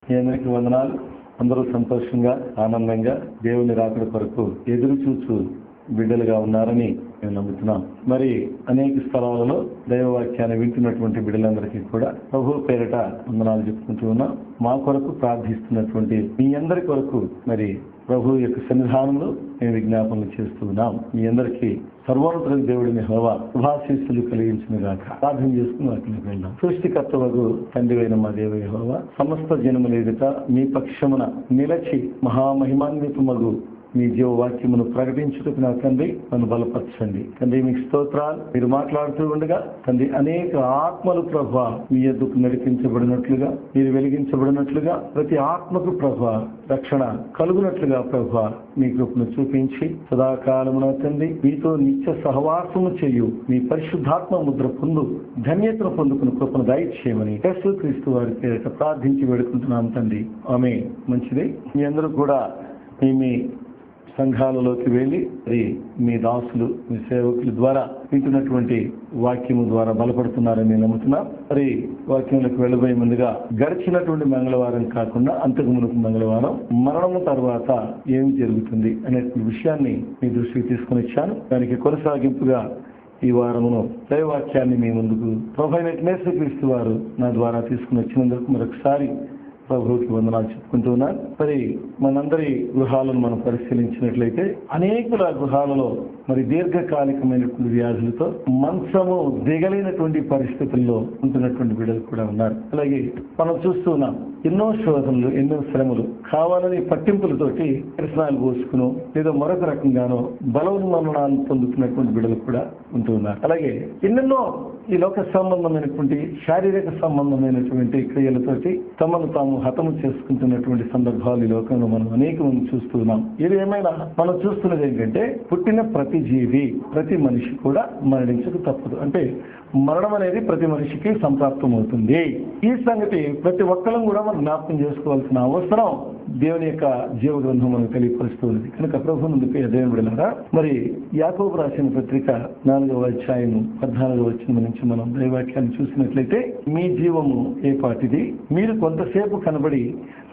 మీ అందరికీ వందనాలు. అందరూ సంతోషంగా ఆనందంగా దేవుని రాకడ కొరకు ఎదురు చూచు బిడ్డలుగా ఉన్నారని మేము నమ్ముతున్నాం. మరి అనేక స్థలాలలో దైవవాక్యాన్ని వింటున్నటువంటి బిడ్డలందరికీ కూడా ప్రభు పేరిట వందనాలు చెప్పుకుంటూ ఉన్నాం. మా కొరకు ప్రార్థిస్తున్నటువంటి మీ అందరి కొరకు మరి ప్రభు యొక్క సన్నిధానంలో మేము విజ్ఞాపనలు చేస్తూ ఉన్నాం. మీ అందరికీ సర్వోన్నత దేవుడిని యెహోవా శుభాశీస్సులు కలిగించిన గాక. ప్రార్థన చేసుకుని వాటికి వెళ్దాం. సృష్టికర్తవగు తండ్రివైన మా దేవ యెహోవా, సమస్త జనముల ఎదుట మీ పక్షమున నిలచి మహామహిమాన్వితమగు మీ జీవవాక్యమును ప్రకటించుటకు నా తండ్రి నన్ను బలపరచండి. తండ్రి మీకు స్తోత్రాలు. మీరు మాట్లాడుతూ ఉండగా తండ్రి అనేక ఆత్మలు ప్రభువా మీ యొద్దకు నడిపించబడినట్లుగా, మీరు వెలిగించబడినట్లుగా, ప్రతి ఆత్మకు ప్రభువా రక్షణ కలుగునట్లుగా ప్రభువా మీ కృపను చూపించి సదాకాలమున తండ్రి మీతో నిత్య సహవాసము చేయు మీ పరిశుద్ధాత్మ ముద్ర పొందు ధన్యతను పొందుకుని కృపను దయచేయమని యేసుక్రీస్తు వారి పేరిట ప్రార్థించి వేడుకుంటున్నాం తండ్రి. ఆమేన్. మంచిది. మీ అందరూ కూడా మీ సంఘాలలోకి వెళ్ళి మీ దాసులు మీ సేవకుల ద్వారా వింటున్నటువంటి వాక్యము ద్వారా బలపడుతున్నారని నమ్ముతున్నాం. మరి వాక్యంలోకి వెళ్ళబోయే ముందుగా గడిచినటువంటి మంగళవారం కాకుండా అంతకు మునుపు మంగళవారం మరణము తర్వాత ఏమి జరుగుతుంది అనే విషయాన్ని మీ దృష్టికి తీసుకుని వచ్చాను. దానికి కొనసాగింపుగా ఈ వారమును దైవవాక్యాన్ని మీ ముందుకు ప్రభువైన యేసుక్రీస్తు వారు నా ద్వారా తీసుకుని వచ్చినందుకు మరొకసారి ప్రభువుకి వందనాలు చెప్పుకుంటూ ఉన్నాను. మరి మనందరి గృహాలను మనం పరిశీలించినట్లయితే అనేకుల గృహాలలో మరి దీర్ఘకాలికమైనటువంటి వ్యాధులతో మంచము దిగలేనటువంటి పరిస్థితుల్లో ఉంటున్నటువంటి బిడ్డలు కూడా ఉన్నారు. అలాగే మనం చూస్తూ ఉన్నాం ఎన్నో శోధనలు, ఎన్నో శ్రమలు, కావాలని పట్టింపులతోటి కిరసనాలు పోసుకును లేదా మరొక రకంగానో బలవన్మరణాలు పొందుతున్నటువంటి బిడ్డలు కూడా ఉంటూ ఉన్నారు. అలాగే ఎన్నెన్నో ఈ లోక సంబంధమైనటువంటి శారీరక సంబంధమైనటువంటి క్రియలతోటి తమను తాము హతము చేసుకుంటున్నటువంటి సందర్భాలు ఈ లోకంలో మనం అనేక మంది చూస్తూ ఉన్నాం. ఇది ఏమైనా మనం చూస్తున్నది ఏంటంటే పుట్టిన ప్రతి జీవి, ప్రతి మనిషి కూడా మరణించక తప్పదు. అంటే మరణం అనేది ప్రతి మనిషికి సంప్రాప్తం అవుతుంది. ఈ సంగతి ప్రతి ఒక్కరం కూడా మనం జ్ఞాపకం చేసుకోవాల్సిన అవసరం దేవుని యొక్క జీవ గ్రంథం మనకు తెలియపరుస్తుంది. కనుక ప్రభు ముందుకు దేవుని బిడ్డలారా, మరి యాకోబు రాసిన పత్రిక 4వ అధ్యాయము 14వ వచనం నుంచి మనం దైవవాక్యాన్ని చూసినట్లయితే, మీ జీవము ఏ పాటిది, మీరు కొంతసేపు కనబడి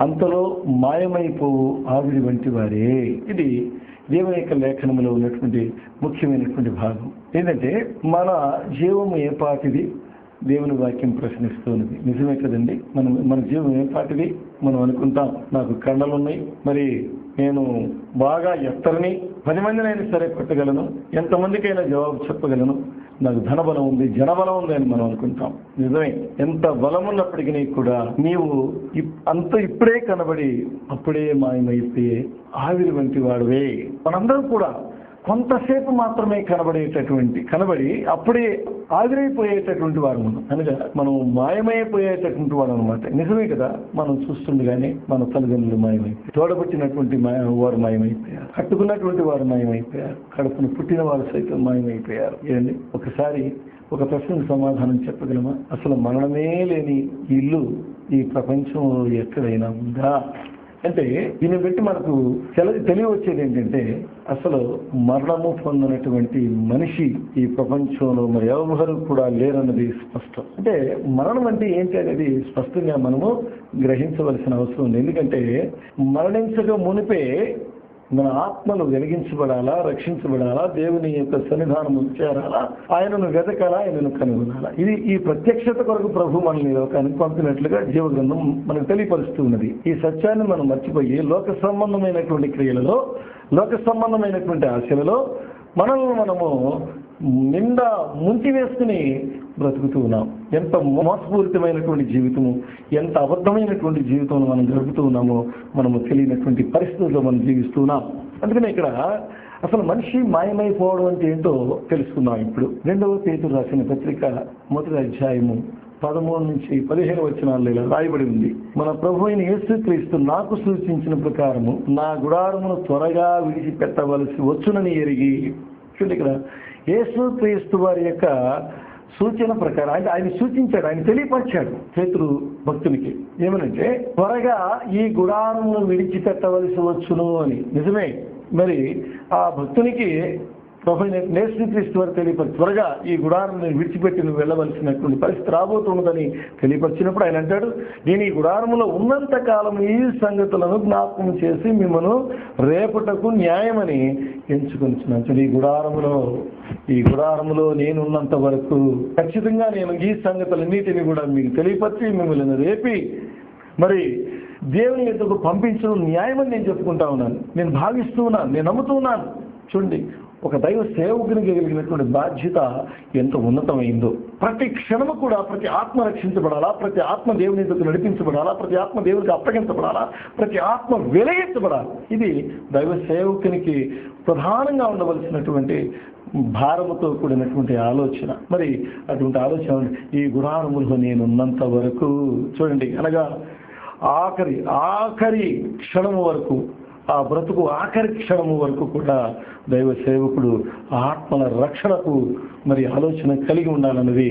అంతలో మాయమైపోవు ఆవిరి వంటి వారే. ఇది దేవుని యొక్క లేఖనంలో ఉన్నటువంటి ముఖ్యమైనటువంటి భాగం. ఏంటంటే మన జీవము ఏ పాటిది దేవుని వాక్యం ప్రశ్నిస్తున్నది. నిజమే కదండి. మన జీవం ఏ పాటిది మనం అనుకుంటాం. నాకు కండలు ఉన్నాయి, మరి నేను బాగా ఎత్తరని 10 మందినైనా సరే కొట్టగలను, ఎంతమందికైనా జవాబు చెప్పగలను, నాకు ధనబలం ఉంది, జనబలం ఉంది అని మనం అనుకుంటాం. నిజమే. ఎంత బలం ఉన్నప్పటికీ కూడా నీవు అంత ఇప్పుడే కనబడి అప్పుడే మాయమైపోయే ఆవిరి వంటి వాడువే. మనందరం కూడా కొంతసేపు మాత్రమే కనబడి అప్పుడే ఆవిరైపోయేటటువంటి వారు అనగా మనం మాయమైపోయేటటువంటి వాడు అనమాట. నిజమే కదా. మనం చూస్తుండగానే మన తల్లిదండ్రులు మాయమైపోయారు, తోడబుట్టినటువంటి వారు మాయమైపోయారు, కట్టుకున్నటువంటి వారు మాయమైపోయారు, కడుపును పుట్టిన వారు సైతం మాయమైపోయారు. ఏంటి ఒకసారి ఒక ప్రశ్నకు సమాధానం చెప్పగలమా? అసలు మరణమే లేని ఇల్లు ఈ ప్రపంచంలో ఎక్కడైనా ఉందా అంటే దీన్ని బట్టి మనకు తెలియవచ్చేది ఏంటంటే అసలు మరణము పొందినటువంటి మనిషి ఈ ప్రపంచంలో మరి ఎవరు కూడా లేరన్నది స్పష్టం. అంటే మరణం అంటే ఏంటి అనేది స్పష్టంగా మనము గ్రహించవలసిన అవసరం ఉంది. ఎందుకంటే మరణించక మునిపే మన ఆత్మలు వెలిగించబడాలా, రక్షించబడాలా, దేవుని యొక్క సన్నిధానం చేరాలా, ఆయనను వెతకాలా, ఆయనను కనుగొనాలా. ఇది ఈ ప్రత్యక్షత కొరకు ప్రభు మనల్ని లోకానికి పంపినట్లుగా జీవ గ్రంథం మనకు తెలియపరుస్తూ ఉన్నది. ఈ సత్యాన్ని మనం మర్చిపోయి లోక సంబంధమైనటువంటి క్రియలలో, లోక సంబంధమైనటువంటి ఆశలలో మనల్ని మనము నిండా ముంచి వేసుకుని బ్రతుకుతూ ఉన్నాం. ఎంత మోసపూరితమైనటువంటి జీవితము, ఎంత అబద్ధమైనటువంటి జీవితం మనం గడుపుతూ ఉన్నామో మనము తెలియనటువంటి పరిస్థితుల్లో మనం జీవిస్తున్నాం. అందుకనే ఇక్కడ అసలు మనిషి మాయమైపోవడం అంటే ఏంటో తెలుసుకుందాం. ఇప్పుడు 2వ పేతురు రాసిన పత్రిక 1వ అధ్యాయము 13 నుంచి 15 వచనాల్లో ఇలా రాయబడి ఉంది. మన ప్రభు అయిన యేసుక్రీస్తు నాకు సూచించిన ప్రకారము నా గుడారమును త్వరగా విడిచిపెట్టవలసి వచ్చునని ఎరిగి. చూడండి, ఇక్కడ యేసుక్రీస్తు వారి యొక్క సూచన ప్రకారం ఆయన సూచించాడు, ఆయన తెలియపరిచాడు పేతురు భక్తునికి. ఏమనంటే త్వరగా ఈ గుడారమును విడిచిపెట్టవలసి వచ్చును అని. నిజమే. మరి ఆ భక్తునికి ప్రభు యేసుక్రీస్తు వారు తెలియపరిచి త్వరగా ఈ గుడారాన్ని విడిచిపెట్టి నువ్వు వెళ్ళవలసినటువంటి పరిస్థితి రాబోతున్నదని తెలియపరిచినప్పుడు ఆయన అంటాడు, నేను ఈ గుడారములో ఉన్నంత కాలం ఈ సంగతులను జ్ఞాపకం చేసి మిమ్మల్ని రేపటకు న్యాయమని ఎంచుకొనిచున్నాను. ఈ గుడారములో నేనున్నంత వరకు ఖచ్చితంగా నేను ఈ సంగతులన్నిటిని కూడా మీకు తెలియపరిచి మిమ్మల్ని రేపి మరి దేవుని ఎదుగు పంపించడం న్యాయమని నేను చెప్పుకుంటా ఉన్నాను, నేను భావిస్తూ ఉన్నాను, నేను నమ్ముతూ ఉన్నాను. చూడండి, ఒక దైవ సేవకునికి కలిగినటువంటి బాధ్యత ఎంత ఉన్నతమైందో. ప్రతి క్షణము కూడా ప్రతి ఆత్మ రక్షించబడాలా, ప్రతి ఆత్మ దేవుని ఎదుగు నడిపించబడాలా, ప్రతి ఆత్మ దేవునికి అప్పగించబడాలా, ప్రతి ఆత్మ వెలిగించబడాలి. ఇది దైవ సేవకునికి ప్రధానంగా ఉండవలసినటువంటి భారముతో కూడినటువంటి ఆలోచన. మరి అటువంటి ఆలోచన ఈ గుడారములో నేనున్నంత వరకు చూడండి, అనగా ఆఖరి క్షణము వరకు, ఆ బ్రతుకు ఆఖరి క్షణము వరకు కూడా దైవ సేవకుడు ఆత్మల రక్షణకు మరి ఆలోచన కలిగి ఉండాలన్నది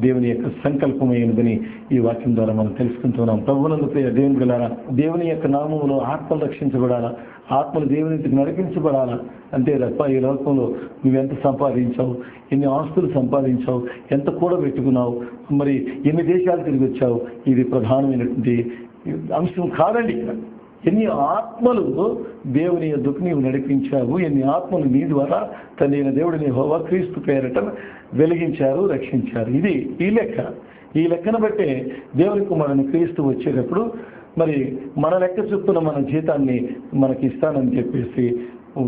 దేవుని యొక్క సంకల్పమైనదని ఈ వాక్యం ద్వారా మనం తెలుసుకుంటున్నాం. ప్రభువునందు ప్రియ దేవుని బిడ్డలారా, దేవుని యొక్క నామములో ఆత్మలు రక్షించబడాలా, ఆత్మలు దేవునికి నడిపించబడాలా. అంతే తప్ప ఈ లోకంలో నువ్వెంత సంపాదించావు, ఎన్ని ఆస్తులు సంపాదించావు, ఎంత కూడబెట్టుకున్నావు, మరి ఎన్ని దేశాలు తిరిగి వచ్చావు, ఇది ప్రధానమైనటువంటి అంశం కాదండి. ఎన్ని ఆత్మలు దేవుని యొద్దకు నీవు నడిపించావు, ఎన్ని ఆత్మలు నీ ద్వారా తండ్రి అయిన దేవుడిని యెహోవా క్రీస్తు పేరట వెలిగించారు, రక్షించారు. ఇది ఈ లెక్కను బట్టే దేవుని కుమారుని క్రీస్తు వచ్చేటప్పుడు మరి మన లెక్క చొప్పున మన జీతాన్ని మనకి ఇస్తానని చెప్పేసి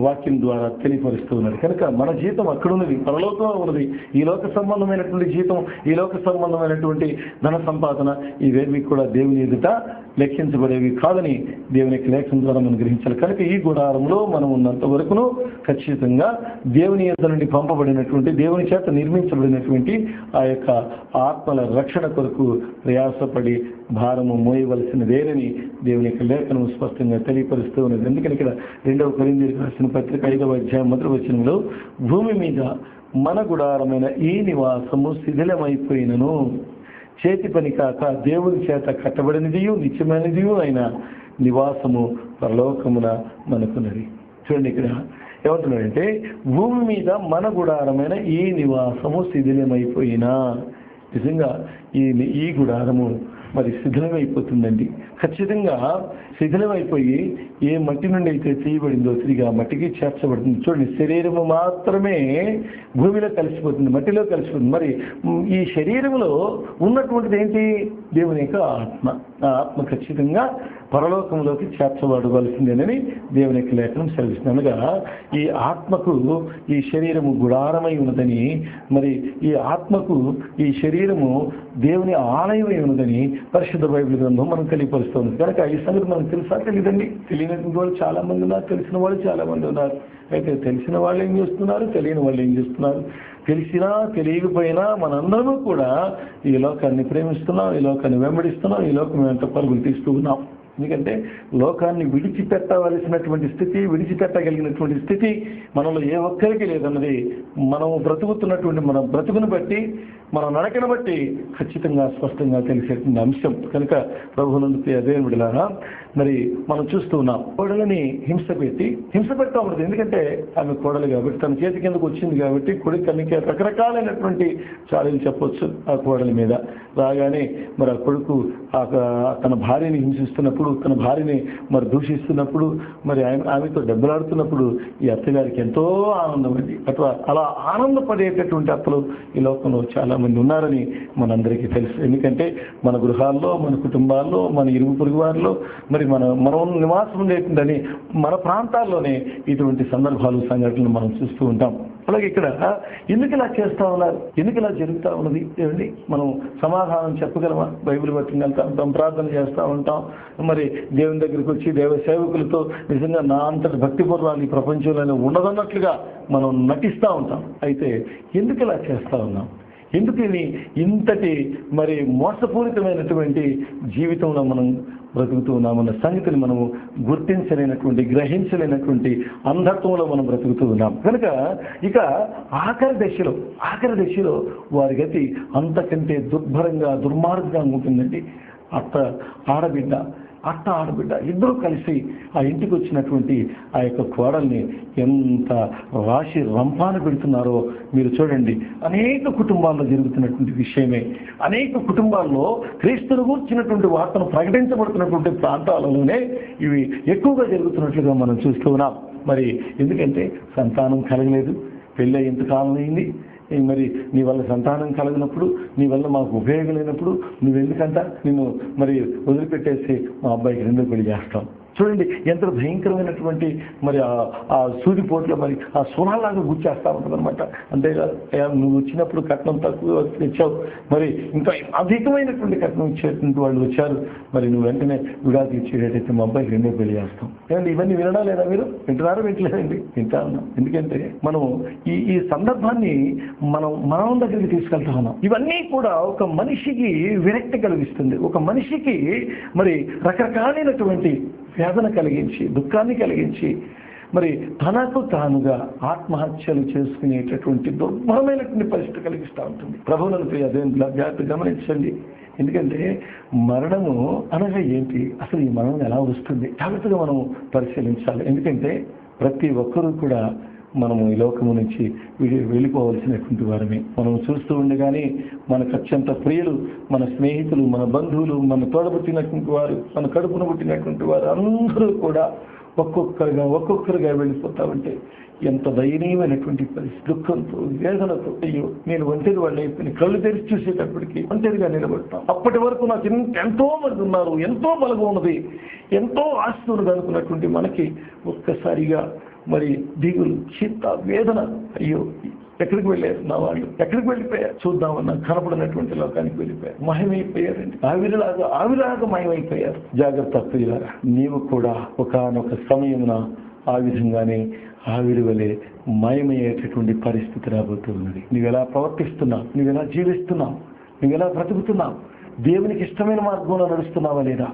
వాక్యం ద్వారా తెలియపరుస్తూ ఉన్నారు. కనుక మన జీతం అక్కడ ఉన్నది, పరలోకంలో ఉన్నది. ఈ లోక సంబంధమైనటువంటి జీతం, ఈ లోక సంబంధమైనటువంటి ధన సంపాదన ఇవేవి కూడా దేవుని ఎదుట లెక్కించబడేవి కాదని దేవుని యొక్క లేఖనం ద్వారా మనం గ్రహించాలి. కనుక ఈ గుడారంలో మనం ఉన్నంత వరకును ఖచ్చితంగా దేవుని యొద్ద నుండి పంపబడినటువంటి, దేవుని చేత నిర్మించబడినటువంటి ఆ యొక్క ఆత్మల రక్షణ కొరకు ప్రయాసపడి భారము మోయవలసినదేనని దేవుని యొక్క లేఖనం స్పష్టంగా తెలియపరుస్తూ ఉన్నది. ఎందుకని ఇక్కడ 2వ కొరింథీయులకు రాసిన పత్రిక 5వ అధ్యాయం 1వ వచనంలో, భూమి మీద మన గుడారమైన ఈ నివాసము శిథిలమైపోయినను చేతి పని కాక దేవుని చేత కట్టబడినదియు నిత్యమైనదియు అయిన నివాసము పరలోకమున మనకున్నది. చూడండి, ఇక్కడ ఏమంటున్నాడంటే, భూమి మీద మన గుడారమైన ఈ నివాసము శిథిలమైపోయినా, నిజంగా ఈ గుడారము మరి శిథిలమైపోతుందండి. ఖచ్చితంగా శిథిలమైపోయి ఏ మట్టి నుండి అయితే తీయబడిందో తిరిగి ఆ మట్టికి చేర్చబడుతుంది. చూడండి, శరీరము మాత్రమే భూమిలో కలిసిపోతుంది, మట్టిలో కలిసిపోతుంది. మరి ఈ శరీరంలో ఉన్నటువంటిది ఏంటి? దేవుని యొక్క ఆత్మ. ఆ ఆత్మ ఖచ్చితంగా పరలోకంలోకి చేర్చబడవలసిందేనని దేవుని యొక్క లేఖనం సెలవిస్తుంది. అనగా ఈ ఆత్మకు ఈ శరీరము గుడారమై ఉన్నదని, మరి ఈ ఆత్మకు ఈ శరీరము దేవుని ఆలయమై ఉన్నదని పరిశుద్ధ బైబిల్ గ్రంథం మనం తెలియపరుస్తుంది. కనుక ఈ సంగతి మనకు తెలుసా? తెలియదండి. తెలియనటువంటి వాళ్ళు చాలా మంది ఉన్నారు, తెలిసిన వాళ్ళు చాలా మంది ఉన్నారు. అయితే తెలిసిన వాళ్ళు ఏం చేస్తున్నారు, తెలియని వాళ్ళు ఏం చేస్తున్నారు? తెలిసినా తెలియకపోయినా మనందరము కూడా ఈ లోకాన్ని ప్రేమిస్తున్నాం, ఈ లోకాన్ని వెంబడిస్తున్నాం, ఈ లోకం వెంట పరుగులు తీస్తూ ఉన్నాం. ఎందుకంటే లోకాన్ని విడిచిపెట్టవలసినటువంటి స్థితి, విడిచిపెట్టగలిగినటువంటి స్థితి మనలో ఏ ఒక్కరికి లేదన్నది మనం బ్రతుకుతున్నటువంటి మన బ్రతుకును బట్టి, మన నడకను బట్టి ఖచ్చితంగా స్పష్టంగా తెలిసేటువంటి అంశం. కనుక ప్రభువునందు దేవుని బిడ్డలారా, మరి మనం చూస్తూ ఉన్నాం, కోడలని హింస పెడతా ఉండదు. ఎందుకంటే ఆమె కోడలు కాబట్టి, తన చేతి కిందకు వచ్చింది కాబట్టి కొడుకు కన్నికి రకరకాలైనటువంటి చాడీలు చెప్పొచ్చు ఆ కోడలి మీద. రాగానే మరి ఆ కొడుకు తన భార్యని హింసిస్తున్నప్పుడు, తన భార్యని మరి దూషిస్తున్నప్పుడు, మరి ఆమెతో దెబ్బలాడుతున్నప్పుడు ఈ అత్తగారికి ఎంతో ఆనందం అండి. అట్లా అలా ఆనందపడేటటువంటి అత్తలు ఈ లోకంలో చాలా మంది ఉన్నారని మనందరికీ తెలుసు. ఎందుకంటే మన గృహాల్లో, మన కుటుంబాల్లో, మన ఇరుగు పొరుగు వారిలో, మరి మనం నివాసం ఉండేటుందని మన ప్రాంతాల్లోనే ఇటువంటి సందర్భాలు, సంఘటనలు మనం చూస్తూ ఉంటాం. అలాగే ఇక్కడ ఎందుకు ఇలా చేస్తా ఉన్నారు, ఎందుకు ఇలా జరుగుతూ ఉన్నది ఏమండి? మనం సమాధానం చెప్పగలమా? బైబిల్ పట్టుకుని వెళ్తా ఉంటాం, ప్రార్థన చేస్తూ ఉంటాం, మరి దేవుని దగ్గరికి వచ్చి దేవ సేవకులతో నిజంగా నా అంతటి భక్తిపూర్వాలు ఈ ప్రపంచంలోనే ఉండదన్నట్లుగా మనం నటిస్తూ ఉంటాం. అయితే ఎందుకు ఇలా చేస్తూ ఉన్నాం? ఎందుకు ఇంతటి మరి మోసపూరితమైనటువంటి జీవితంలో మనం బ్రతుకుతూ ఉన్నామన్న సంగతిని మనము గుర్తించలేనటువంటి, గ్రహించలేనటువంటి అంధత్వంలో మనం బ్రతుకుతూ ఉన్నాం. కనుక ఇక ఆఖరి దశలో వారి గతి అంతకంటే దుర్భరంగా, దుర్మార్గంగా ఉంటుందండి. ఆడబిడ్డ అత్త ఆడబిడ్డ ఇద్దరు కలిసి ఆ ఇంటికి వచ్చినటువంటి ఆ యొక్క కోడల్ని ఎంత రాశి రంపాన పెడుతున్నారో మీరు చూడండి. అనేక కుటుంబాల్లో జరుగుతున్నటువంటి విషయమే. అనేక కుటుంబాల్లో క్రీస్తును గూర్చినటువంటి వార్తను ప్రకటించబడుతున్నటువంటి ప్రాంతాలలోనే ఇవి ఎక్కువగా జరుగుతున్నట్లుగా మనం చూస్తూ ఉన్నాం. మరి ఎందుకంటే సంతానం కలగలేదు, పెళ్ళి ఎంతకాలం అయింది, మరి నీ వల్ల సంతానం కలిగినప్పుడు, నీ వల్ల మాకు ఉపయోగం లేనప్పుడు నువ్వెందుకంట నిన్ను మరి వదిలిపెట్టేసి మా అబ్బాయికి రెండో పెళ్లి చేస్తాం. చూడండి ఎంత భయంకరమైనటువంటి మరి ఆ సూదిపోట్లో మరి ఆ సునాలాగా గుర్చేస్తా ఉంటుంది అనమాట. అంతేకాదు నువ్వు వచ్చినప్పుడు కట్నం తక్కువ తెచ్చావు, మరి ఇంకా అధికమైనటువంటి కట్నం ఇచ్చేటువంటి వాళ్ళు వచ్చారు, మరి నువ్వు వెంటనే విడాకులు ఇచ్చేటట్టయితే మా అబ్బాయికి రెండో పెళ్లి చేస్తాం. ఏమండి ఇవన్నీ వినడా లేదా? మీరు వింటున్నారా? వింటలేదండి, వింటా ఉన్నాం. ఎందుకంటే మనం ఈ సందర్భాన్ని మనం దగ్గరికి తీసుకెళ్తా ఉన్నాం. ఇవన్నీ కూడా ఒక మనిషికి విరక్తి కలిగిస్తుంది, ఒక మనిషికి మరి రకరకాలైనటువంటి వేదన కలిగించి, దుఃఖాన్ని కలిగించి, మరి తనకు తానుగా ఆత్మహత్యలు చేసుకునేటటువంటి దుర్భరమైనటువంటి పరిస్థితి కలిగిస్తూ ఉంటుంది. ప్రభువులను ప్రియ దేవుని జాగ్రత్త గమనించండి. ఎందుకంటే మరణము అనగా ఏంటి, అసలు ఈ మరణం ఎలా వస్తుంది జాగ్రత్తగా మనం పరిశీలించాలి. ఎందుకంటే ప్రతి ఒక్కరూ కూడా మనము ఈ లోకము నుంచి వెళ్ళిపోవలసినటువంటి వారమే. మనం చూస్తూ ఉండగానే మనకు అత్యంత ప్రియులు, మన స్నేహితులు, మన బంధువులు, మన తోడబుట్టినటువంటి వారు, మన కడుపున పుట్టినటువంటి వారు అందరూ కూడా ఒక్కొక్కరుగా వెళ్ళిపోతా ఉంటే ఎంత దయనీయమైనటువంటి పరిస్థితి, దుఃఖంతో, వేదనతో, అయ్యో నేను ఒంటరి వాళ్ళు అయిపోయిన కళ్ళు తెరిచి చూసేటప్పటికి ఒంటరిగా నిలబడతాం. అప్పటి వరకు నాకు ఎంతో మంది ఉన్నారు, ఎంతో బలగా ఉన్నది, ఎంతో ఆస్తులు అనుకున్నటువంటి మనకి ఒక్కసారిగా మరి దిగులు, చింత, వేదన, అయ్యో ఎక్కడికి వెళ్ళారు నా వాళ్ళు, ఎక్కడికి వెళ్ళిపోయారు చూద్దామన్నా కనపడినటువంటి లోకానికి వెళ్ళిపోయారు, మాయమైపోయారండి. ఆవిలాగా మాయమైపోయారు. జాగ్రత్త ప్రియులారా, నీవు కూడా ఒకానొక సమయమున ఆ విధంగానే ఆవిరి వలె మాయమయ్యేటటువంటి పరిస్థితి రాబోతున్నది. నువ్వెలా ప్రవర్తిస్తున్నావు, నువ్వెలా జీవిస్తున్నావు, నువ్వెలా బ్రతుకుతున్నావు, దేవునికి ఇష్టమైన మార్గంలో నడుస్తున్నావా లేదా,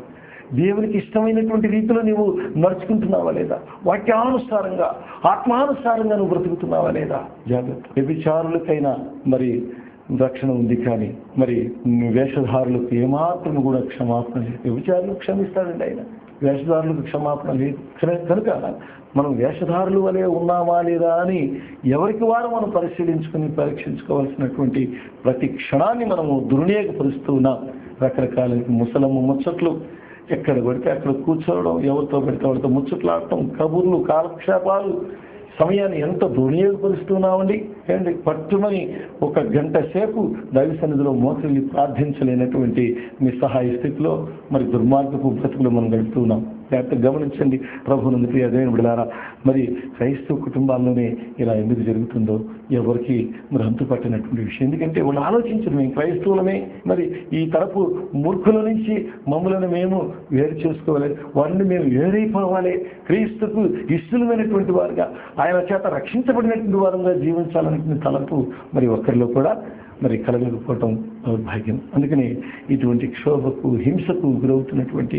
దేవునికి ఇష్టమైనటువంటి రీతిలో నీవు నడుచుకుంటున్నావా లేదా, వాక్యానుసారంగా ఆత్మానుసారంగా నువ్వు బ్రతుకుతున్నావా లేదా. జాగ్రత్త. వ్యభిచారులకైనా మరి రక్షణ ఉంది, కానీ మరి వేషధారులకు ఏమాత్రం కూడా క్షమాపణ లేదు. వ్యభిచారులకు క్షమిస్తాడండి ఆయన, వేషధారులకు క్షమాపణ లేదు. కనుక మనం వేషధారులు వలె ఉన్నామా లేదా అని ఎవరికి వారు మనం పరీక్షించుకోవాల్సినటువంటి ప్రతి క్షణాన్ని మనము దుర్వినియోగపరుస్తూ ఉన్నాం. రకరకాల ముసలమ్మ ముచ్చట్లు, ఎక్కడ పడితే అక్కడ కూర్చోవడం, ఎవరితో పడితే వాళ్ళతో ముచ్చట్లాడటం, కబుర్లు, కాలక్షేపాలు, సమయాన్ని ఎంత దుర్వినియోగపరుస్తున్నామండి. ఏంటి పట్టుమని ఒక గంట సేపు దైవ సన్నిధిలో మోకరిల్లి ప్రార్థించలేనటువంటి నిస్సహాయ స్థితిలో మరి దుర్మార్గపు బ్రతుకులు మనం గడుపుతున్నాం. జాగ్రత్తగా గమనించండి ప్రభువునందు ప్రియ దేవుని బిడ్డలారా. మరి క్రైస్తవ కుటుంబాల్లోనే ఇలా ఎందుకు జరుగుతుందో ఎవరికి మరి అంతుపట్టినటువంటి విషయం. ఎందుకంటే వాళ్ళు ఆలోచించరు, మేము క్రైస్తవులమే, మరి ఈ తరపు మూర్ఖుల నుంచి మమ్మల్ని మేము వేరు చేసుకోవాలి, వారిని మేము వేరైపోవాలి, క్రీస్తుకు ఇష్టమైనటువంటి వారుగా ఆయన చేత రక్షించబడినటువంటి వారంగా జీవించాలనే తలపు మరి ఒక్కరిలో కూడా మరి కలగకపోవటం దౌర్భాగ్యం. అందుకని ఇటువంటి క్షోభకు, హింసకు గురవుతున్నటువంటి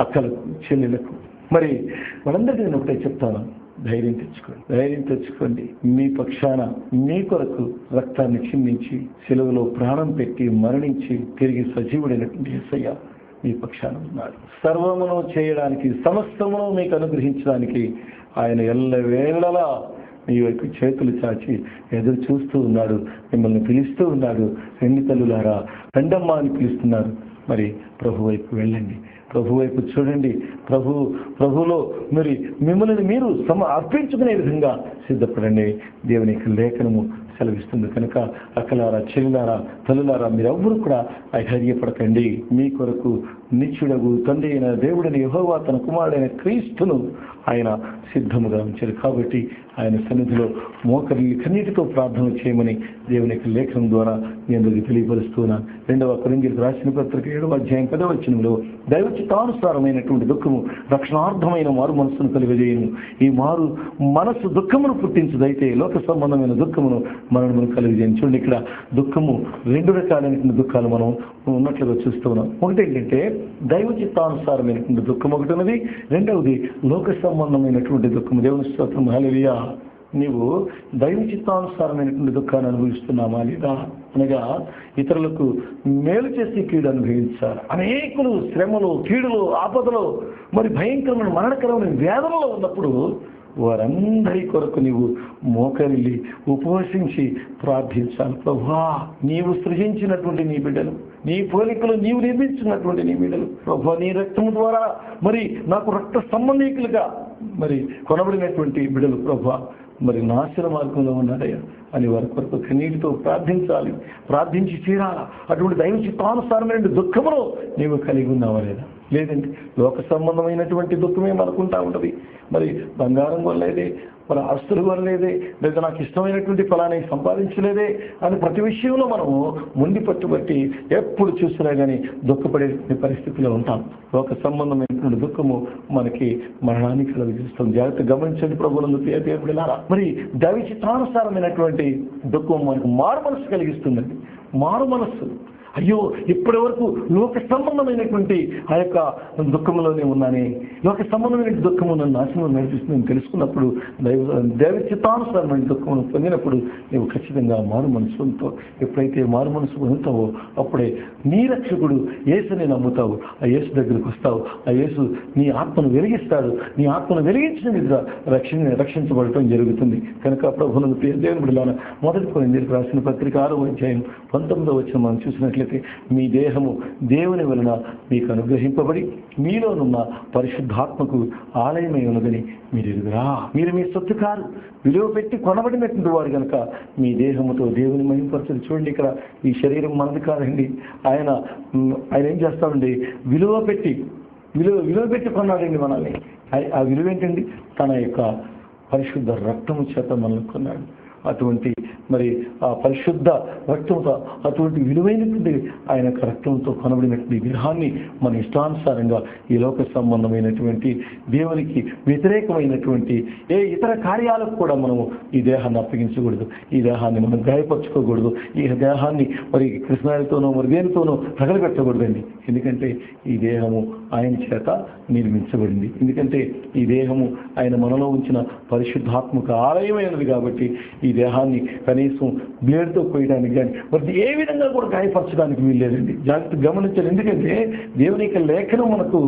అక్కలకు, చెల్లెలకు మరి వాళ్ళందరికీ నేను ఒకటే చెప్తాను, ధైర్యం తెచ్చుకోండి. మీ పక్షాన మీ కొరకు రక్తాన్ని చిందించి సిలువలో ప్రాణం పెట్టి మరణించి తిరిగి సజీవుడైనటువంటి యేసయ్య మీ పక్షాన ఉన్నాడు. సర్వమును చేయడానికి, సమస్తమును మీకు అనుగ్రహించడానికి ఆయన ఎల్లవేళలా మీ వైపు చేతులు చాచి ఎదురు చూస్తూ ఉన్నాడు, మిమ్మల్ని పిలుస్తూ ఉన్నాడు. రెండు తల్లులారా రండమ్మా అని పిలుస్తున్నారు. మరి ప్రభు వైపు వెళ్ళండి, ప్రభు వైపు చూడండి, ప్రభువులో మరి మిమ్మల్ని మీరు అర్పించుకునే విధంగా సిద్ధపడండి. దేవుని యొక్క లేఖనము సెలవిస్తుంది. కనుక అక్కలారా, చెల్లారా, తల్లులారా, మీరెవ్వరూ కూడా అధైర్యపడకండి. మీ కొరకు నిత్యుడగు తండ్రి అయిన దేవుడిని యెహోవా తన కుమారుడైన క్రీస్తును ఆయన సిద్ధముగా ఉంచారు. కాబట్టి ఆయన సన్నిధిలో మోకరిల్లి కన్నీటితో ప్రార్థన చేయమని దేవుని యొక్క లేఖనం ద్వారా మీ అందరికీ తెలియపరుస్తున్నాను. 2వ కొరింథీయులకు రాసిన పత్రిక 7వ అధ్యాయం 10వ వచనంలో దైవ చిత్తానుసారమైనటువంటి దుఃఖము రక్షణార్థమైన మారు మనస్సును కలిగజేయను. ఈ మారు మనస్సు దుఃఖమును పుట్టించదైతే లోక సంబంధమైన దుఃఖమును మరణమును కలిగజేయను. చూడండి, ఇక్కడ దుఃఖము 2 రకాలైనటువంటి దుఃఖాలు మనం ఉన్నట్లుగా చూస్తూ ఉన్నాం. ఒకటి ఏంటంటే దైవ చిత్తానుసారమైనటువంటి దుఃఖం ఒకటి ఉన్నది, రెండవది లోక సంబంధమైనటువంటి దుఃఖము. దేవుని స్తోత్రం, హల్లెలూయా. నీవు దైవ చిత్తానుసారమైనటువంటి దుఃఖాన్ని అనుభవిస్తున్నామా లేదా? అనగా ఇతరులకు మేలు చేసి కీడు అనుభవించాలి. అనేకులు శ్రమలు, కీడులు, ఆపదలు, మరి భయంకరమైన మరణకరమైన వేదనలో ఉన్నప్పుడు వారందరి కొరకు నీవు మోకరిల్లి ఉపవసించి ప్రార్థించాలి. ప్రభువా, నీవు సృజించినటువంటి నీ బిడ్డలు, నీ పోలికలు నీవు నిర్మించినటువంటి నీ బిడ్డలు, ప్రభువా, నీ రక్తము ద్వారా మరి నాకు రక్త సంబంధికులుగా మరి కొనబడినటువంటి బిడ్డలు ప్రభువా, మరి నాశన మార్గంలో ఉన్నారయ్యా అని వారి కొరకు కన్నీటితో ప్రార్థించాలి, ప్రార్థించి తీరాలా. అటువంటి దైవ చిత్తానుసారమైన దుఃఖమును నీవు కలిగి ఉన్నావా లేదా? లేదండి, లోక సంబంధమైనటువంటి దుఃఖమే మనకుంటా ఉంటుంది. మరి బంగారం కొనలేదే, మరి ఆస్తులు కొనలేదే, లేదా నాకు ఇష్టమైనటువంటి ఫలాన్ని సంపాదించలేదే అని ప్రతి విషయంలో మనము ముండి పట్టుబట్టి ఎప్పుడు చూసినా కానీ దుఃఖపడే పరిస్థితిలో ఉంటాం. లోక సంబంధమైనటువంటి దుఃఖము మనకి మరణానికి కలిగిస్తుంది. జాగ్రత్త గమనించండి ప్రభువునందు ప్రియ దేవుడిలారా. మరి దైవ చిత్తానుసారమైనటువంటి దుఃఖం మనకు మారు మనసు కలిగిస్తుందండి. మారు మనస్సు, అయ్యో ఇప్పటి వరకు లోక సంబంధమైనటువంటి ఆ యొక్క దుఃఖంలోనే ఉన్నానే, లోక సంబంధమైన దుఃఖము నన్ను నాశనం నడిపిస్తుందని తెలుసుకున్నప్పుడు దైవ చిత్తానుసారమైన దుఃఖమును పొందినప్పుడు నీవు ఖచ్చితంగా మారు మనసుతో ఎప్పుడైతే మారు మనసు పొందుతావో అప్పుడే నీ రక్షకుడు యేసుని నమ్ముతావు. ఆ యేసు దగ్గరికి వస్తావు. ఆ యేసు నీ ఆత్మను వెలిగిస్తాడు. నీ ఆత్మను వెలిగించిన మీద రక్షించబడటం జరుగుతుంది. కనుక ప్రభువునందు ప్రియ దేవుని బిడ్డలారా, మొదటి కొరింథీయులకు రాసిన పత్రిక 6వ అధ్యాయం 19వ వచనం మనం చూసినట్లయితే, మీ దేహము దేవుని వలన మీకు అనుగ్రహింపబడి మీలోనున్న పరిశుద్ధాత్మకు ఆలయమై ఉన్నదని మీరు ఎరుగురా. మీరు మీ సొత్తు కారు, విలువ పెట్టి కొనబడినటువంటి వారు కనుక మీ దేహముతో దేవుని మహిమపరచదు. చూడండి, ఇక్కడ ఈ శరీరం మనది కాదండి. ఆయన ఏం చేస్తామండి, విలువ పెట్టి కొన్నాడండి మనల్ని. ఆ విలువ ఏంటండి? తన యొక్క పరిశుద్ధ రక్తము చేత మనల్ని కొన్నాడు. అటువంటి మరి ఆ పరిశుద్ధ రక్తంతో, అటువంటి విలువైనటువంటి ఆయన రక్తంతో కొనబడినటువంటి విగ్రహాన్ని మన ఇష్టానుసారంగా ఈ లోక సంబంధమైనటువంటి దేవునికి వ్యతిరేకమైనటువంటి ఏ ఇతర కార్యాలకు కూడా మనము ఈ దేహాన్ని అప్పగించకూడదు. ఈ దేహాన్ని మనం గాయపరచుకోకూడదు. ఈ దేహాన్ని మరి కృష్ణాలతోనో మరి దేనితోనో తగలబెట్టకూడదండి. ఎందుకంటే ఈ దేహము ఆయన చేత నిర్మించబడింది. ఎందుకంటే ఈ దేహము ఆయన మనలో ఉంచిన పరిశుద్ధాత్మక ఆలయమైనది కాబట్టి ఈ దేహాన్ని కనీసం బ్లేడ్తో కోయడానికి కానీ మరి ఏ విధంగా కూడా గాయపరచడానికి వీల్లేదండి. జాగ్రత్త గమనించాలి. ఎందుకంటే దేవుని యొక్క లేఖనం మనకు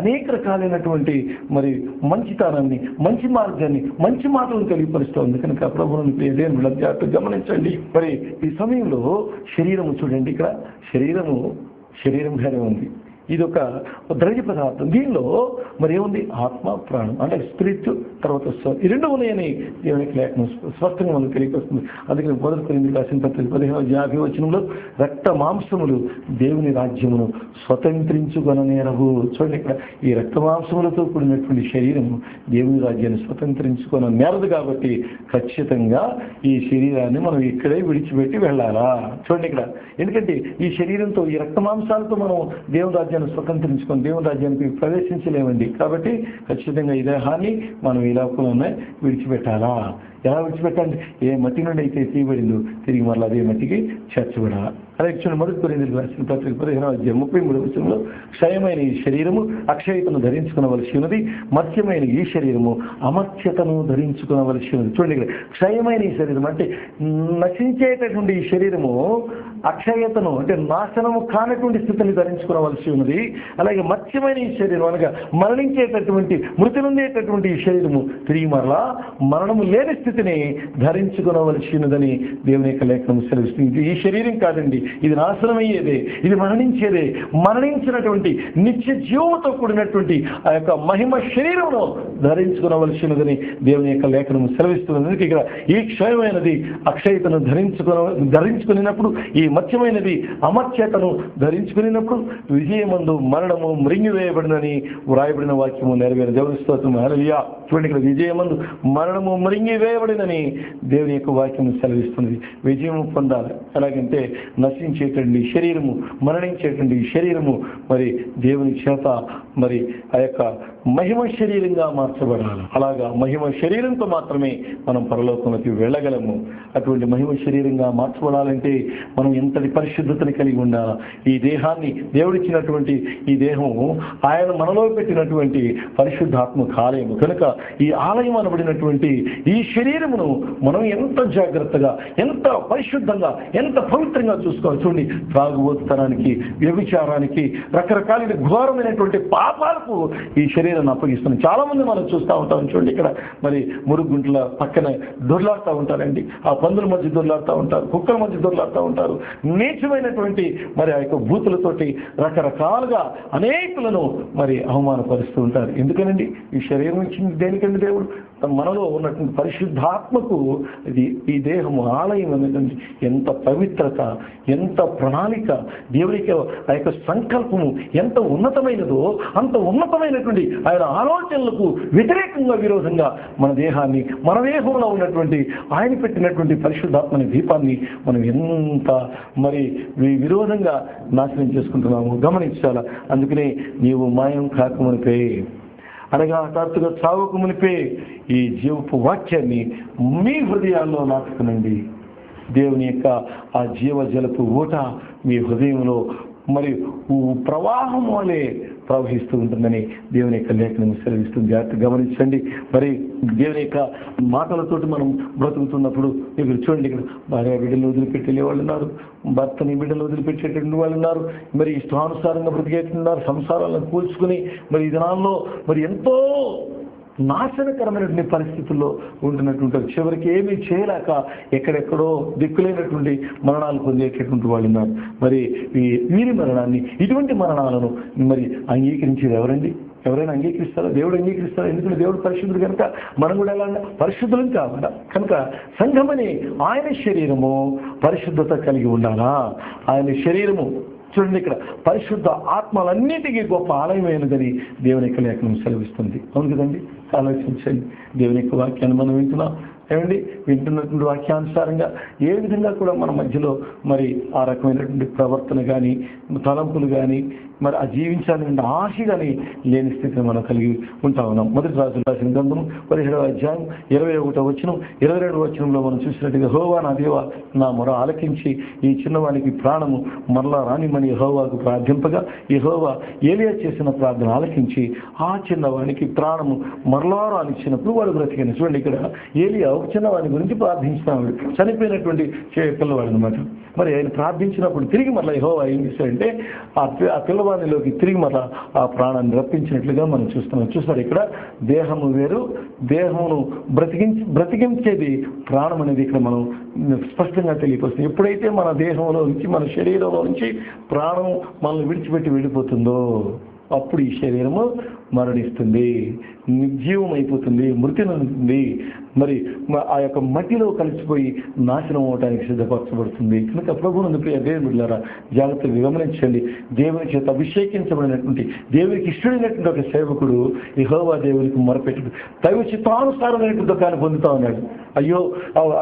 అనేక రకాలైనటువంటి మరి మంచితనాన్ని, మంచి మార్గాన్ని, మంచి మాటలను తెలియపరుస్తుంది. కనుక ప్రభువుని దేవుని జాగ్రత్త గమనించండి. మరి ఈ సమయంలో శరీరము చూడండి, ఇక్కడ శరీరంగానే ఉంది. ఇది ఒక ద్రవ్య పదార్థం. దీనిలో మరి ఏముంది? ఆత్మ, ప్రాణం, అంటే స్పిరిట్, తర్వాత ఈ రెండు ఉన్నాయని దేవునికి లేఖనం స్పష్టంగా మనకు తెలియపరుస్తుంది. అందుకని మొదటి కొరింథీయులకు రాసిన పత్రిక 15వ వచనంలో రక్త మాంసములు దేవుని రాజ్యమును స్వతంత్రించుకొననేరవు. చూడండి, ఇక్కడ ఈ రక్త మాంసములతో కూడినటువంటి శరీరము దేవుని రాజ్యాన్ని స్వతంత్రించుకొననేరదు. కాబట్టి ఖచ్చితంగా ఈ శరీరాన్ని మనం ఇక్కడే విడిచిపెట్టి వెళ్ళాలా? చూడండి ఇక్కడ, ఎందుకంటే ఈ శరీరంతో, ఈ రక్త మాంసాలతో మనం దేవుని రాజ్యాన్ని స్వతంత్రించుకొని దేవుని రాజ్యానికి ప్రవేశించలేమండి. కాబట్టి ఖచ్చితంగా ఈ దేహాన్ని మనం ఈ లోకంలోనే విడిచిపెట్టాలా? ఎలా విడిచిపెట్టాలి? ఏ మట్టి నుండి అయితే తీయబడిందో తిరిగి మరలా అదే మట్టికి చేర్చబడాలా. అలాగే చూడండి, మొదటి కొరింథీయులకు రాసిన పత్రిక 15వ అధ్యాయం 33వ వచనంలో క్షయమైన ఈ శరీరము అక్షయతను ధరించుకునవలసి ఉన్నది, మర్త్యమైన ఈ శరీరము అమర్త్యతను ధరించుకునవలసి ఉన్నది. చూడండి, ఇక్కడ క్షయమైన ఈ శరీరం అంటే నశించేటటువంటి ఈ శరీరము అక్షయతను అంటే నాశనము కానటువంటి స్థితిని ధరించుకునవలసి ఉన్నది. అలాగే మత్స్యమైన ఈ శరీరం అనగా మరణించేటటువంటి, మృతి నొందేటటువంటి ఈ శరీరము తిరిగి మరలా మరణము లేని స్థితిని ధరించుకునవలసి ఉన్నదని దేవుని యొక్క లేఖనం సెలవిస్తుంది. ఈ శరీరం కాదండి, ఇది నాశనమయ్యేదే, ఇది మరణించేదే. మరణించినటువంటి నిత్య జీవంతో కూడినటువంటి ఆ యొక్క మహిమ శరీరమును ధరించుకునవలసి ఉన్నదని దేవుని యొక్క లేఖనం సెలవిస్తుంది. ఇక్కడ ఈ క్షయమైనది అక్షయతను ధరించుకున్నప్పుడు, ఈ మత్స్యమైనది అమర్త్యతను ధరించుకున్నప్పుడు విజయమందు మరణము మృంగివేయబడినని వ్రాయబడిన వాక్యము నెరవేరు. దేవుని స్తోత్రం, హల్లెలూయా. చూడండి, ఇక్కడ విజయమందు మరణము మృంగివేయబడినని దేవుని యొక్క వాక్యము సెలవిస్తుంది. విజయము పొందాలి. ఎలాగంటే నశించేటువంటి శరీరము, మరణించేటువంటి శరీరము మరి దేవుని చేత మరి ఆ యొక్క మహిమ శరీరంగా మార్చబడాలి. అలాగా మహిమ శరీరంతో మాత్రమే మనం పరలోకంలోకి వెళ్ళగలము. అటువంటి మహిమ శరీరంగా మార్చబడాలంటే మనం ఎంతటి పరిశుద్ధతని కలిగి ఉండాలి. ఈ దేహాన్ని దేవుడిచ్చినటువంటి ఈ దేహము ఆయన మనలో పెట్టినటువంటి పరిశుద్ధాత్మక ఆలయము కనుక ఈ ఆలయం అనబడినటువంటి ఈ శరీరమును మనం ఎంత జాగ్రత్తగా, ఎంత పరిశుద్ధంగా, ఎంత పవిత్రంగా చూసుకోవాలి. చూడండి, త్రాగుబోతుతనానికి, వ్యభిచారానికి, రకరకాల ఘోరమైనటువంటి పాపాలకు ఈ శరీరాన్ని అప్పగిస్తున్నాం. చాలా మంది మనం చూస్తూ ఉంటాం. చూడండి, ఇక్కడ మరి మురుగుంట్ల పక్కన దొర్లాడుతూ ఉంటారండి. ఆ పందుల మధ్య దొర్లాడుతూ ఉంటారు, కుక్కల మధ్య దొర్లాడుతూ ఉంటారు. నీచమైనటువంటి మరి ఆ యొక్క బూతులతోటి రకరకాలుగా అనేకులను మరి అవమానపరుస్తూ ఉంటారు. ఎందుకనండి? ఈ శరీరం ఇచ్చింది దేనికండి? దేవుడు మనలో ఉన్నటువంటి పరిశుద్ధాత్మకు ఇది ఈ దేహము ఆలయం అనేటువంటి ఎంత పవిత్రత, ఎంత ప్రణాళిక, దేవుడికి ఆ యొక్క సంకల్పము ఎంత ఉన్నతమైనదో అంత ఉన్నతమైనటువంటి ఆయన ఆలోచనలకు వ్యతిరేకంగా, విరోధంగా మన దేహాన్ని, మన దేహంలో ఉన్నటువంటి ఆయన పెట్టినటువంటి పరిశుద్ధాత్మని దీపాన్ని మనం ఎంత మరి విరోధంగా నాశనం చేసుకుంటున్నాము గమనించాలా. అందుకనే నీవు మాయం కాకమునిపే, అనగా హఠాత్తుగా చావుకు మునిపే ఈ జీవపు వాక్యాన్ని మీ హృదయాల్లో నాటుకునండి. దేవుని యొక్క ఆ జీవజలపు ఊట మీ హృదయంలో మరి ప్రవాహం వలె ప్రవహిస్తూ ఉంటుందని దేవుని యొక్క లేఖనం సెలవిస్తుంది. జాగ్రత్త గమనించండి. మరి దేవుని యొక్క మాటలతోటి మనం బ్రతుకుతున్నప్పుడు ఇక్కడ చూడండి, ఇక్కడ భార్య బిడ్డలు వదిలిపెట్టే వాళ్ళు ఉన్నారు, భర్తని బిడ్డలు వదిలిపెట్టేటువంటి వాళ్ళు ఉన్నారు, మరి ఇష్టానుసారంగా బ్రతికేస్తున్నారు, సంసారాలను కూల్చుకుని మరి ఈ దినాల్లో మరి ఎంతో నాశనకరమైనటువంటి పరిస్థితుల్లో ఉంటున్నటువంటి, చివరికి ఏమీ చేయలేక ఎక్కడెక్కడో దిక్కులేనటువంటి మరణాలు పొందేటటువంటి వాళ్ళు ఉన్నారు. మరి వీరి మరణాన్ని, ఇటువంటి మరణాలను మరి అంగీకరించేది ఎవరండి? ఎవరైనా అంగీకరిస్తారా? దేవుడు అంగీకరిస్తారా? ఎందుకంటే దేవుడు పరిశుద్ధుడు కనుక మనం కూడా ఎలా పరిశుద్ధులం కావాలా. కనుక సంఘమని ఆయన శరీరము పరిశుద్ధత కలిగి ఉండాలా. ఆయన శరీరము చూడండి, ఇక్కడ పరిశుద్ధ ఆత్మలన్నిటికీ గొప్ప ఆలయమైనదని దేవుని యొక్క లేఖనం సెలవిస్తుంది. అవును కదండి? ఆలోచించండి. దేవుని యొక్క వాక్యాన్ని మనం వింటున్నాం ఏమండి? వింటున్నటువంటి వాక్యానుసారంగా ఏ విధంగా కూడా మన మధ్యలో మరి ఆ రకమైనటువంటి ప్రవర్తన కానీ, తలంపులు కానీ, మరి ఆ జీవించాలనే ఆశ కానీ లేని స్థితిని మనం కలిగి ఉంటా ఉన్నాం. మొదటి రాజులు రాసిన గ్రంథము 17వ అధ్యాయం 21వ వచనం, 22వ వచనంలో మనం చూసినట్టుగా, యెహోవా నా దేవా, నా మొర ఆలకించి ఈ చిన్నవానికి ప్రాణము మరలా రానిమని యెహోవాకు ప్రార్థింపగా, యెహోవా ఏలియా చేసిన ప్రార్థన ఆలకించి ఆ చిన్నవానికి ప్రాణము మరలా రానిచ్చినప్పుడు వాడు బ్రతికిన. చూడండి, ఇక్కడ ఏలియా ఒక చిన్నవాని గురించి ప్రార్థించినాడు, చనిపోయినటువంటి పిల్లవాడు అనమాట. మరి ఆయన ప్రార్థించినప్పుడు తిరిగి మరలా యెహోవా ఏం చేశాడంటే ఆ పిల్లవాడిలోకి తిరిగి మరలా ఆ ప్రాణాన్ని రప్పించినట్లుగా మనం చూస్తున్నాం. చూస్తారు, ఇక్కడ దేహము వేరు, దేహమును బ్రతికించేది ప్రాణం అనేది ఇక్కడ మనం స్పష్టంగా తెలియపరుస్తుంది. ఎప్పుడైతే మన దేహంలో నుంచి, మన శరీరంలో నుంచి ప్రాణం మనల్ని విడిచిపెట్టి వెళ్ళిపోతుందో అప్పుడు ఈ శరీరము మరణిస్తుంది, నిర్జీవం అయిపోతుంది, మృతి నందుతుంది. మరి ఆ యొక్క మట్టిలో కలిసిపోయి నాశనం అవడానికి సిద్ధపరచబడుతుంది. కనుక ప్రభువునందు ప్రియ దేవుని బిడ్డలారా, జాగ్రత్తగా గమనించండి. దేవుని చేత అభిషేకించబడినటువంటి, దేవునికి ఇష్టమైనటువంటి ఒక సేవకుడు యెహోవా దేవునికి మొరపెట్టుడు దైవ చిత్తానుసారమైనటువంటి దుఃఖాన్ని పొందుతా ఉన్నాడు. అయ్యో,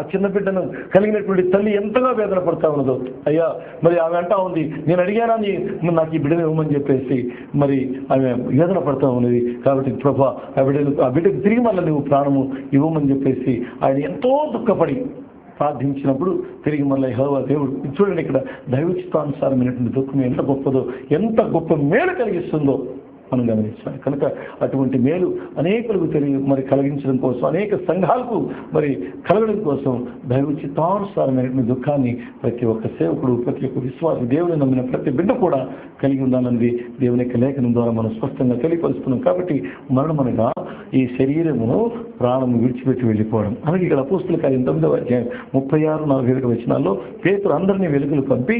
ఆ చిన్న బిడ్డను కలిగినటువంటి తల్లి ఎంతగా వేదన పడతా ఉన్నదో. అయ్యా, మరి ఆమె అంటా ఉంది, నేను అడిగానా నాకు ఈ బిడ్డను ఇవ్వమని చెప్పేసి మరి ఆమె వేదన పడతా ఉన్నది. కాబట్టి ప్రభా, ఆ బిడ్డకు తిరిగి మళ్ళీ నువ్వు ప్రాణము ఇవ్వమని చెప్పేసి ఆయన ఎంతో దుఃఖపడి ప్రార్థించినప్పుడు తిరిగి మళ్ళీ యెహోవా దేవుడు, చూడండి ఇక్కడ దైవచిత్తానుసారమైనటువంటి దుఃఖం ఎంత గొప్పదో, ఎంత గొప్ప మేలు కలిగిస్తుందో మనం గమనించాలి. కనుక అటువంటి మేలు అనేకులకు మరి కలిగించడం కోసం, అనేక సంఘాలకు మరి కలగడం కోసం దైవచిత్తానుసారమైనటువంటి దుఃఖాన్ని ప్రతి ఒక్క సేవకుడు, ప్రతి ఒక్క విశ్వాసి, దేవుని నమ్మిన ప్రతి బిడ్డ కూడా కలిగి ఉండాలన్నది దేవుని యొక్క లేఖనం ద్వారా మనం స్పష్టంగా తెలియపరుస్తున్నాం. కాబట్టి మరణమనగా ఈ శరీరమును ప్రాణము విడిచిపెట్టి వెళ్ళిపోవడం. అలాగే ఇక్కడ అపోస్తుల కార్యం 9వ అధ్యాయం 36-47 వచనాల్లో పేతురు అందరినీ వెలుగులు పంపి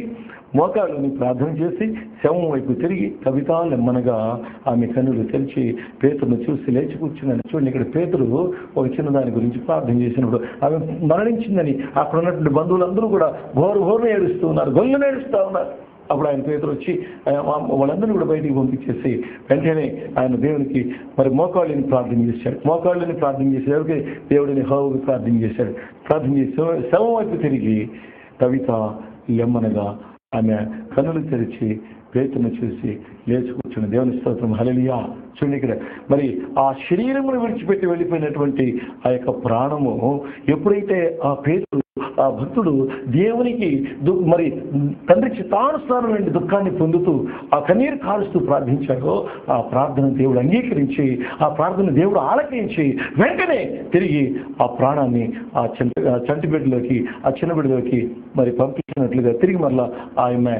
మోకాళ్ళని ప్రార్థన చేసి శవం వైపు తిరిగి కవిత లెమ్మనగా ఆమె కన్నులు తెరిచి పేతురును చూసి లేచి కూర్చున్నాను. చూడండి, ఇక్కడ పేతురు ఒక చిన్నదాని గురించి ప్రార్థన చేసినప్పుడు ఆమె మరణించిందని అక్కడ ఉన్నటువంటి బంధువులందరూ కూడా ఘోరు ఏడుస్తూ ఉన్నారు, గొల్లు ఏడుస్తూ ఉన్నారు. అప్పుడు ఆయన పేతురు వచ్చి వాళ్ళందరినీ కూడా బయటికి పంపించేసి వెంటనే ఆయన దేవునికి మరి మోకాళ్ళని ప్రార్థన చేశాడు. మోకాళ్ళని ప్రార్థన చేసి ఎవరికి? దేవుడిని యెహోవాకు ప్రార్థన చేశాడు. ప్రార్థన చేసి శవం వైపు తిరిగి కవిత లెమ్మనగా ఆమె కన్నులు తెరిచి పేతురును చూసి లేచి కూర్చుని దేవుని స్తోత్రం హల్లెలూయా. చూడండి ఇక్కడ మరి ఆ శరీరమును విడిచిపెట్టి వెళ్ళిపోయినటువంటి ఆ యొక్క ప్రాణము ఎప్పుడైతే ఆ పేతురు ఆ భక్తుడు దేవునికి మరి తండ్రి చిత్తానుసారం నుండి దుఃఖాన్ని పొందుతూ ఆ కన్నీరు కారుస్తూ ప్రార్థించాడో ఆ ప్రార్థన దేవుడు అంగీకరించి ఆ ప్రార్థన దేవుడు ఆలకించి వెంటనే తిరిగి ఆ ప్రాణాన్ని ఆ చంటి బిడ్డలోకి ఆ చిన్న బిడ్డలోకి మరి పంపించినట్లుగా తిరిగి మరలా ఆమె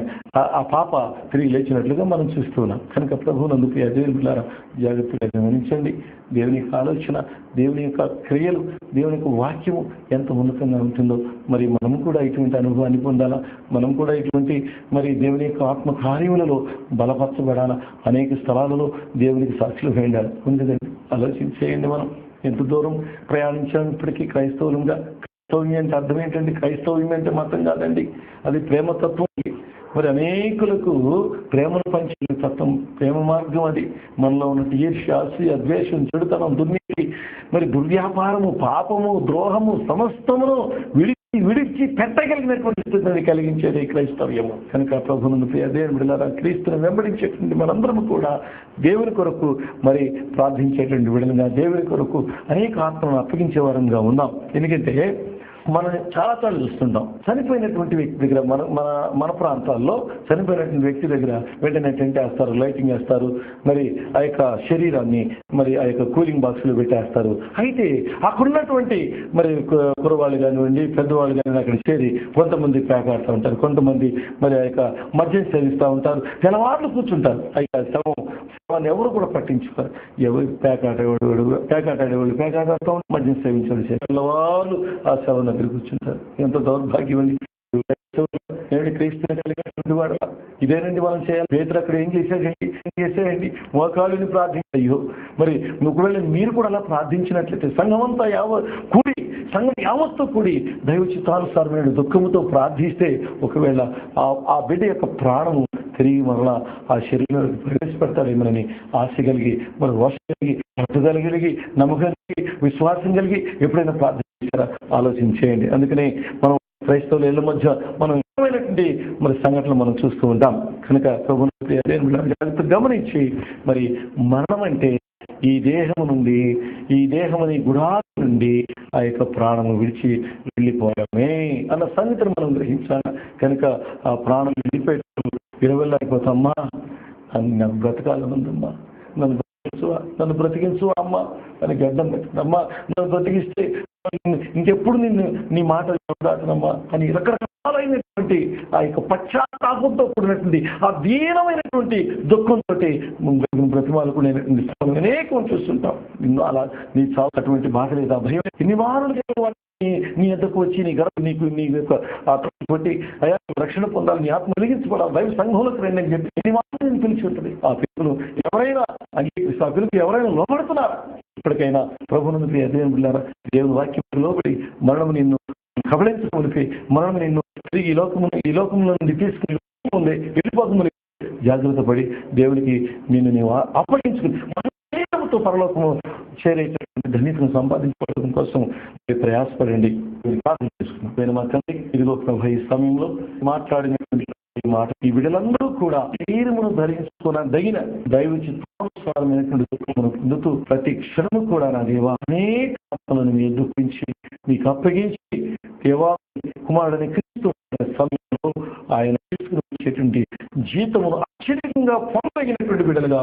ఆ పాప తిరిగి లేచినట్లుగా మనం చూస్తున్నాం. కనుక ప్రభువునందుకు యజమానులారా జాగ్రత్తగా గమనించండి. దేవుని యొక్క ఆలోచన, దేవుని యొక్క క్రియలు, దేవుని యొక్క వాక్యము ఎంత ఉన్నతంగా ఉంటుందో మరి మనం కూడా ఇటువంటి అనుభవాన్ని పొందాలా. మనం కూడా ఇటువంటి మరి దేవుని యొక్క ఆత్మ కార్యములలో బలపరచబడాలా. అనేక స్థలాలలో దేవునికి సాక్షులు వేయాలి. ఉంటుందండి, ఆలోచించేయండి. మనం ఎంత దూరం ప్రయాణించినప్పటికీ క్రైస్తవులుగా, క్రైస్తవ్యం అంటే అర్థం ఏంటండి? క్రైస్తవ్యం అంటే మతం కాదండి, అది ప్రేమతత్వం. మరి అనేకులకు ప్రేమను పంచే తత్వం, ప్రేమ మార్గం. అది మనలో ఉన్న ఈర్ష్య, అసూయ, ద్వేషం, చెడుతనం, దుర్నీతి, మరి దుర్వ్యాపారము, పాపము, ద్రోహము సమస్తమును విడిచి పెట్టగలిగినటువంటి స్థితిని కలిగించేది క్రైస్తవ్యము. కనుక ప్రభువును దేవుని బిడ్డలారా, క్రీస్తుని వెంబడించేటువంటి మనందరము కూడా దేవుని కొరకు మరి ప్రార్థించేటువంటి బిడ్డలుగా, దేవుని కొరకు అనేక ఆత్మలను అప్పగించే వారంగా ఉన్నాం. ఎందుకంటే మనం చాలా సార్లు చూస్తుంటాం, చనిపోయినటువంటి వ్యక్తి దగ్గర మన ప్రాంతాల్లో చనిపోయినటువంటి వ్యక్తి దగ్గర వెంటనే టెంట్ వేస్తారు, లైటింగ్ వేస్తారు, మరి ఆ యొక్క శరీరాన్ని మరి ఆ యొక్క కూలింగ్ బాక్స్లో పెట్టేస్తారు. అయితే అక్కడున్నటువంటి మరి కురవాళ్ళు కానివ్వండి, పెద్దవాళ్ళు కానివ్వండి అక్కడ చేరి కొంతమంది పేకాడుతూ ఉంటారు, కొంతమంది మరి ఆ యొక్క మద్యం సేవిస్తూ ఉంటారు, తెల్లవార్లు కూర్చుంటారు. ఆ యొక్క శవాన్ని ఎవరు కూడా పట్టించుకోరు. ఎవరు పేకాడేవాడు పేకాడుతూ మద్యం సేవించాడు, తెల్లవాళ్ళు ఆ శవం దగ్గర కూర్చుంటారు. ఎంత దౌర్భాగ్యం అండి. క్రీస్తుని కలిగినటువంటి వాడు ఇదేనండి మనం చేయాలి. పేతురు అక్కడ ఏం చేసేయండి మోకాళ్ళని ప్రార్థించి, అయ్యో మరి ఒకవేళ మీరు కూడా అలా ప్రార్థించినట్లయితే సంఘమంతా సంఘం యావత్తు కూడి దైవ చిత్తానుసారమైన దుఃఖముతో ప్రార్థిస్తే ఒకవేళ ఆ బిడ్డ యొక్క ప్రాణము తిరిగి మరలా ఆ శరీరంలో ప్రవేశపెడతారేమోనని ఆశ కలిగి, మరి వర్ష కలిగి, పట్టుదల కలిగి, నమ్మకం కలిగి, విశ్వాసం కలిగి ఎప్పుడైనా ప్రార్థించారా ఆలోచించేయండి. అందుకనే మనం క్రైస్తవుల ఇళ్ల మధ్య మనం ఏమైనటువంటి మరి సంఘటనలు మనం చూస్తూ ఉంటాం. కనుక ప్రభువును గమనించి మరి మరణం అంటే ఈ దేహముని గుడాల నుండి ఆ యొక్క ప్రాణము విడిచి వెళ్ళిపోవడమే అన్న సంగతిని మనం గ్రహించాలి. కనుక ఆ ప్రాణం వెళ్ళిపోయేటప్పుడు విరవెళ్ళైపోతామ్మా అని నాకు బ్రతకాలనుందమ్మా, నన్ను బ్రతికించు అమ్మా అని గడ్డం పెట్టమ్మా, నన్ను బ్రతికిస్తే ఇంకెప్పుడు నీ మాటలు దాటనమ్మా అని రకరకాలైనటువంటి ఆ యొక్క పశ్చాత్తాపంతో కూడినటువంటి ఆ దీనమైనటువంటి దుఃఖంతో బ్రతిమాలకునేటువంటి అనేకం చూస్తుంటాం. నిన్ను అలా నీ చావు అటువంటి బాధ లేదా భయం ఇన్ని వారాలు నీ ఎద్దకు వచ్చి నీ గర్భం నీ యొక్క కొట్టి అయా రక్షణ పొందాలి, నీ ఆత్మ వెలిగించబడాలి, దైవ సంఘంలోకి రండి అని చెప్పి ఎన్ని వారాలు నేను పిలిచి ఉంటుంది. ఆ పిలుపును ఎవరైనా అంగీకరిస్తే, ఆ పిలుపు ఎవరైనా లోపడుతున్నారు. ఇప్పటికైనా ప్రభువును దేవుని వాక్యం లోబడి మరణము నిన్ను కబళించడానికి, మరణము నిన్ను తిరిగి ఈ లోకంలో నుండి తీసుకుని వెళ్ళిపోతుంది. జాగ్రత్త పడి దేవునికి నిన్ను నీవు అప్పగించుకుని పరలోకము చేరేటటువంటి ధన్యతను సంపాదించుకోవడం కోసం ప్రయాసపడండి. ప్రార్థన చేసుకున్నాం. మా తండ్రి, ఇదిగో ప్రభు ఈ సమయంలో మాట్లాడినటువంటి మాట ఈ బిడ్డలందరూ కూడా శరీరమును ధరించుకోదగిన దైవ చిత్తానుసారమైనటువంటి దుఃఖమును పొందుతూ ప్రతి క్షణము కూడా నా దేవా అనేక ఆత్మలను మీరు దుఃఖించి మీకు అప్పగించి దేవా కుమారుడని క్రీస్తు సమయంలో ఆయన తీసుకుని వచ్చేటువంటి జీతమును అత్యధికంగా పొందగినటువంటి బిడ్డలుగా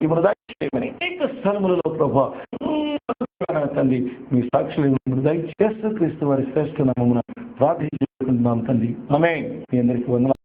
ఇప్పుడు దయచేయమని అనేక స్థలములలో ప్రభా తండ్రి మీ సాక్షులు దయచేస్తూ క్రీస్తు వారి శ్రేష్ఠ నామమున ప్రార్థించుకుంటున్నాం తండ్రి. ఆమేన్. మీ అందరికీ వందనాలు.